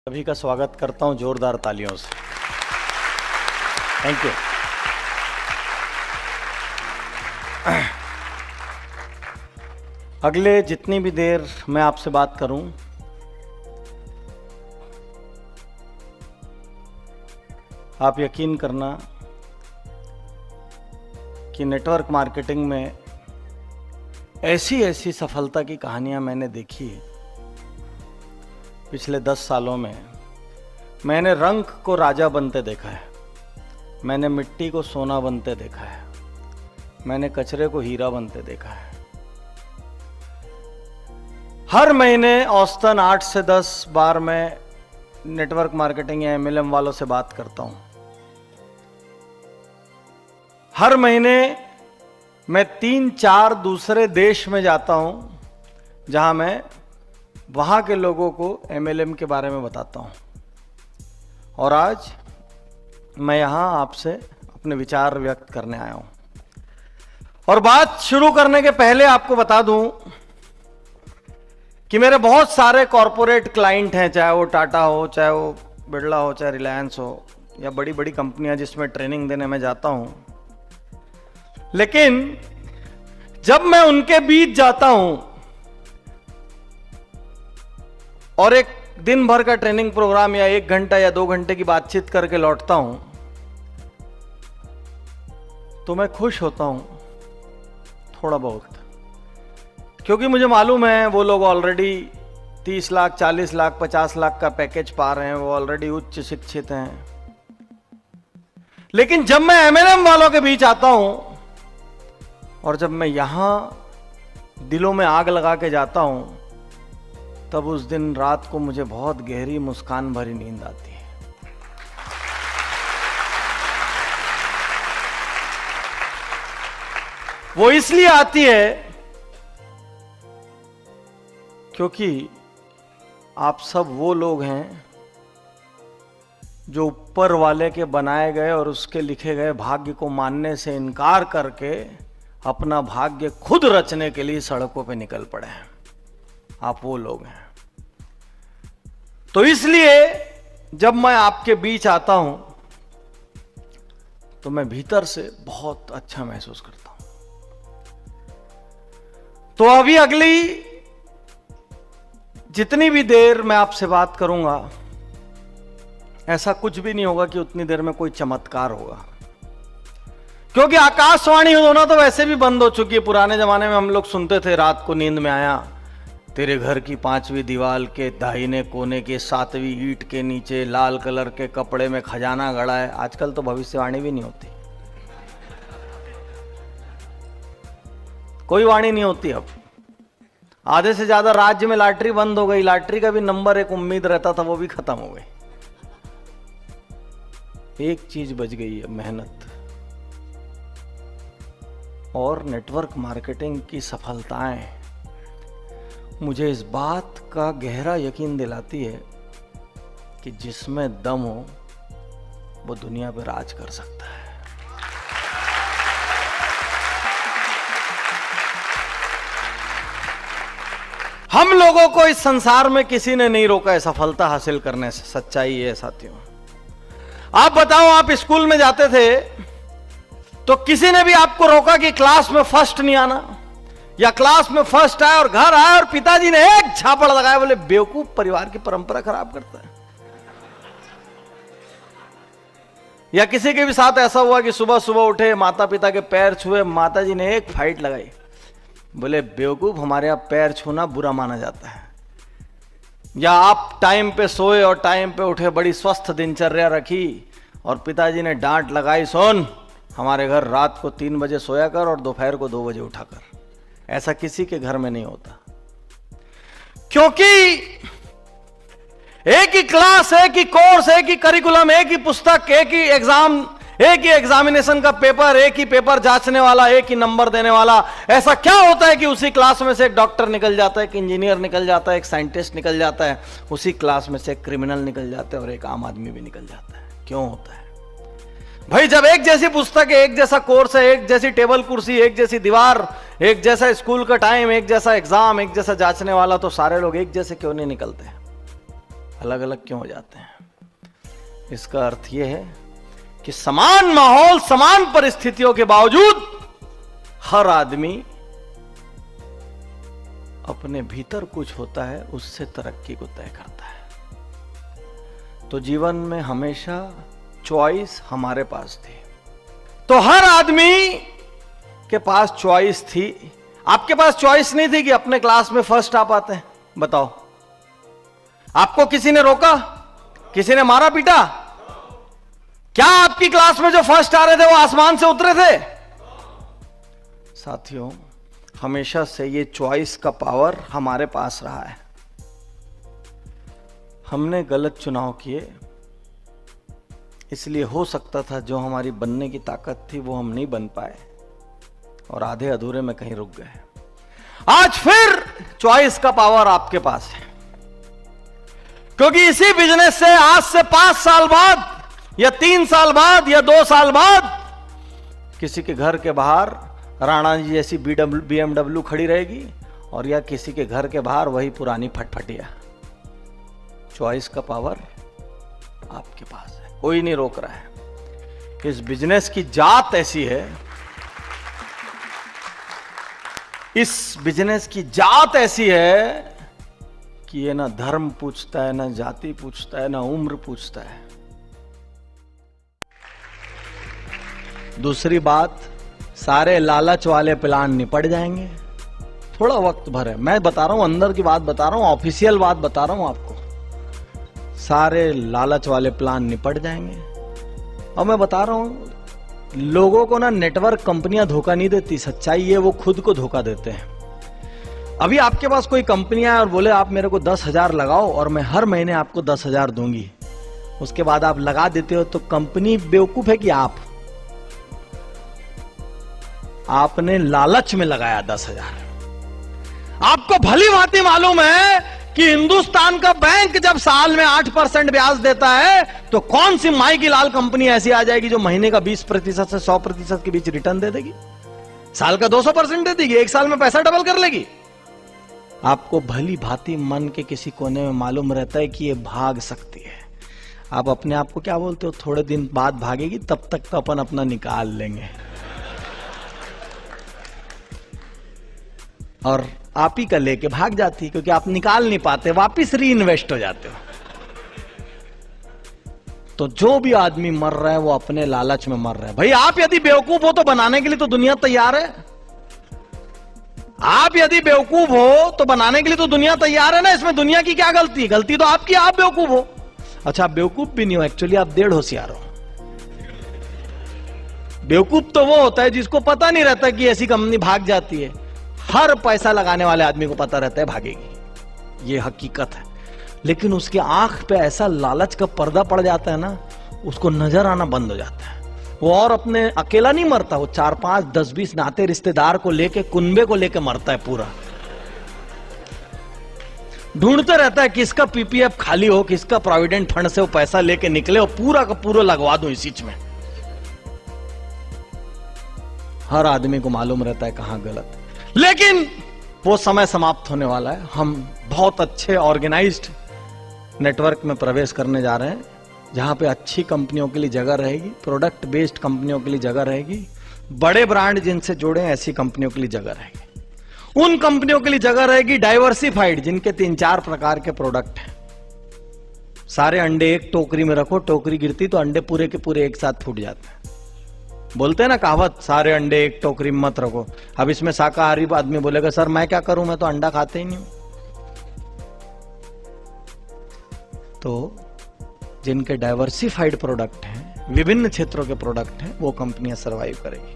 सभी का स्वागत करता हूं जोरदार तालियों से। Thank you. अगले जितनी भी देर मैं आपसे बात करूं, आप यकीन करना कि नेटवर्क मार्केटिंग में ऐसी ऐसी सफलता की कहानियां मैंने देखी है। पिछले 10 सालों में मैंने रंग को राजा बनते देखा है, मैंने मिट्टी को सोना बनते देखा है, मैंने कचरे को हीरा बनते देखा है। हर महीने औसतन 8 से 10 बार मैं नेटवर्क मार्केटिंग या MLM वालों से बात करता हूं। हर महीने मैं 3-4 दूसरे देश में जाता हूं जहां मैं वहां के लोगों को MLM के बारे में बताता हूं। और आज मैं यहां आपसे अपने विचार व्यक्त करने आया हूं। और बात शुरू करने के पहले आपको बता दूं कि मेरे बहुत सारे कॉरपोरेट क्लाइंट हैं, चाहे वो टाटा हो, चाहे वो बिरला हो, चाहे रिलायंस हो, या बड़ी बड़ी कंपनियां जिसमें ट्रेनिंग देने में जाता हूं। लेकिन जब मैं उनके बीच जाता हूं और एक दिन भर का ट्रेनिंग प्रोग्राम या 1 घंटा या 2 घंटे की बातचीत करके लौटता हूं, तो मैं खुश होता हूं थोड़ा बहुत, क्योंकि मुझे मालूम है वो लोग ऑलरेडी 30 लाख, 40 लाख, 50 लाख का पैकेज पा रहे हैं, वो ऑलरेडी उच्च शिक्षित हैं। लेकिन जब मैं MLM वालों के बीच आता हूं और जब मैं यहां दिलों में आग लगा के जाता हूं, तब उस दिन रात को मुझे बहुत गहरी मुस्कान भरी नींद आती है। वो इसलिए आती है क्योंकि आप सब वो लोग हैं जो ऊपर वाले के बनाए गए और उसके लिखे गए भाग्य को मानने से इनकार करके अपना भाग्य खुद रचने के लिए सड़कों पे निकल पड़े हैं। आप वो लोग हैं। तो इसलिए जब मैं आपके बीच आता हूं तो मैं भीतर से बहुत अच्छा महसूस करता हूं। तो अभी अगली जितनी भी देर मैं आपसे बात करूंगा, ऐसा कुछ भी नहीं होगा कि उतनी देर में कोई चमत्कार होगा, क्योंकि आकाशवाणी होना तो वैसे भी बंद हो चुकी है। पुराने जमाने में हम लोग सुनते थे, रात को नींद में आया, तेरे घर की 5वीं दीवार के दाहिने कोने के 7वीं ईंट के नीचे लाल कलर के कपड़े में खजाना गड़ा है। आजकल तो भविष्यवाणी भी नहीं होती, कोई वाणी नहीं होती। अब आधे से ज्यादा राज्य में लॉटरी बंद हो गई, लॉटरी का भी नंबर एक उम्मीद रहता था, वो भी खत्म हो गई। एक चीज बच गई है, मेहनत। और नेटवर्क मार्केटिंग की सफलताएं मुझे इस बात का गहरा यकीन दिलाती है कि जिसमें दम हो वो दुनिया पर राज कर सकता है। हम लोगों को इस संसार में किसी ने नहीं रोका है सफलता हासिल करने से। सच्चाई है साथियों। आप बताओ, आप स्कूल में जाते थे तो किसी ने भी आपको रोका कि क्लास में फर्स्ट नहीं आना, या क्लास में फर्स्ट आए और घर आए और पिताजी ने एक झापड़ लगाया, बोले बेवकूफ, परिवार की परंपरा खराब करता है। या किसी के भी साथ ऐसा हुआ कि सुबह सुबह उठे, माता पिता के पैर छुए, माताजी ने एक फाइट लगाई, बोले बेवकूफ, हमारे यहां पैर छूना बुरा माना जाता है। या आप टाइम पे सोए और टाइम पे उठे, बड़ी स्वस्थ दिनचर्या रखी और पिताजी ने डांट लगाई, सुन, हमारे घर रात को 3 बजे सोया कर और दोपहर को 2 बजे उठा कर। ऐसा किसी के घर में नहीं होता, क्योंकि एक ही क्लास, एक ही कोर्स, एक ही करिकुलम, एक ही पुस्तक, एक ही एग्जाम, एक ही एग्जामिनेशन का पेपर, एक ही पेपर जांचने वाला, एक ही नंबर देने वाला। ऐसा क्या होता है कि उसी क्लास में से एक डॉक्टर निकल जाता है, एक इंजीनियर निकल जाता है, एक साइंटिस्ट निकल जाता है, उसी क्लास में से एक क्रिमिनल निकल जाता है और एक आम आदमी भी निकल जाता है? क्यों होता है भाई? जब एक जैसी पुस्तक है, एक जैसा कोर्स है, एक जैसी टेबल कुर्सी, एक जैसी दीवार, एक जैसा स्कूल का टाइम, एक जैसा एग्जाम, एक जैसा जांचने वाला, तो सारे लोग एक जैसे क्यों नहीं निकलते? अलग अलग क्यों हो जाते हैं? इसका अर्थ यह है कि समान माहौल, समान परिस्थितियों के बावजूद हर आदमी अपने भीतर कुछ होता है, उससे तरक्की को तय करता है। तो जीवन में हमेशा चॉइस हमारे पास थी। तो हर आदमी के पास चॉइस थी। आपके पास चॉइस नहीं थी कि अपने क्लास में फर्स्ट आ पाते हैं? बताओ, आपको किसी ने रोका? किसी ने मारा पीटा? क्या आपकी क्लास में जो फर्स्ट आ रहे थे वो आसमान से उतरे थे? साथियों, हमेशा से ये चॉइस का पावर हमारे पास रहा है। हमने गलत चुनाव किए, इसलिए हो सकता था जो हमारी बनने की ताकत थी वो हम नहीं बन पाए और आधे अधूरे में कहीं रुक गए। आज फिर चॉइस का पावर आपके पास है, क्योंकि इसी बिजनेस से आज से 5 साल बाद या 3 साल बाद या 2 साल बाद किसी के घर के बाहर राणा जी जैसी BMW खड़ी रहेगी और या किसी के घर के बाहर वही पुरानी फटफटिया। चॉइस का पावर आपके पास है, कोई नहीं रोक रहा है। इस बिजनेस की जात ऐसी है, इस बिजनेस की जात ऐसी है कि ये ना धर्म पूछता है, ना जाति पूछता है, ना उम्र पूछता है। दूसरी बात, सारे लालच वाले प्लान निपट जाएंगे। थोड़ा वक्त भर है, मैं बता रहा हूं, अंदर की बात बता रहा हूं, ऑफिशियल बात बता रहा हूं आपको। सारे लालच वाले प्लान निपट जाएंगे। और मैं बता रहा हूं, लोगों को ना नेटवर्क कंपनियां धोखा नहीं देती, सच्चाई ये वो खुद को धोखा देते हैं। अभी आपके पास कोई कंपनी आए और बोले आप मेरे को 10,000 लगाओ और मैं हर महीने आपको 10,000 दूंगी, उसके बाद आप लगा देते हो, तो कंपनी बेवकूफ है कि आपने लालच में लगाया 10,000। आपको भली भांति मालूम है कि हिंदुस्तान का बैंक जब साल में 8% ब्याज देता है तो कौन सी माई की लाल कंपनी ऐसी आ जाएगी जो महीने का 20% से 100% के बीच रिटर्न दे देगी? साल का 200% दे देगी, 1 साल में पैसा डबल कर लेगी। आपको भली भांति मन के किसी कोने में मालूम रहता है कि ये भाग सकती है। आप अपने आप को क्या बोलते हो? थोड़े दिन बाद भागेगी, तब तक तो अपन अपना निकाल लेंगे। और आप ही का लेके भाग जाती, क्योंकि आप निकाल नहीं पाते, वापिस री इन्वेस्ट हो जाते हो। तो जो भी आदमी मर रहा है वो अपने लालच में मर रहा है। भाई आप यदि बेवकूफ हो तो बनाने के लिए तो दुनिया तैयार है। आप यदि बेवकूफ हो तो बनाने के लिए तो दुनिया तैयार है ना। इसमें दुनिया की क्या गलती? गलती तो आपकी, आप बेवकूफ हो। अच्छा, आप बेवकूफ भी नहीं हो, एक्चुअली आप 1.5 होशियार हो। बेवकूफ तो वो होता है जिसको पता नहीं रहता कि ऐसी कंपनी भाग जाती है। हर पैसा लगाने वाले आदमी को पता रहता है भागेगी, ये हकीकत है। लेकिन उसके आंख पे ऐसा लालच का पर्दा पड़ जाता है ना, उसको नजर आना बंद हो जाता है। वो और अपने अकेला नहीं मरता, वो 4, 5, 10, 20 नाते रिश्तेदार को लेके, कुनबे को लेके मरता है। पूरा ढूंढते रहता है किसका पीपीएफ खाली हो, किसका प्रोविडेंट फंड से वो पैसा लेके निकले और पूरा का पूरा लगवा दूं इसी में। हर आदमी को मालूम रहता है कहां गलत है। लेकिन वो समय समाप्त होने वाला है। हम बहुत अच्छे ऑर्गेनाइज्ड नेटवर्क में प्रवेश करने जा रहे हैं, जहां पे अच्छी कंपनियों के लिए जगह रहेगी, प्रोडक्ट बेस्ड कंपनियों के लिए जगह रहेगी, बड़े ब्रांड जिनसे जुड़े हैं ऐसी कंपनियों के लिए जगह रहेगी। उन कंपनियों के लिए जगह रहेगी डाइवर्सिफाइड, जिनके 3-4 प्रकार के प्रोडक्ट हैं। सारे अंडे एक टोकरी में रखो, टोकरी गिरती तो अंडे पूरे के पूरे एक साथ फूट जाते हैं। बोलते हैं ना कहावत, सारे अंडे एक टोकरी में मत रखो। अब इसमें शाकाहारी आदमी बोलेगा सर मैं क्या करूं, मैं तो अंडा खाते ही नहीं हूं। तो जिनके डाइवर्सिफाइड प्रोडक्ट हैं, विभिन्न क्षेत्रों के प्रोडक्ट हैं, वो कंपनियां सरवाइव करेगी।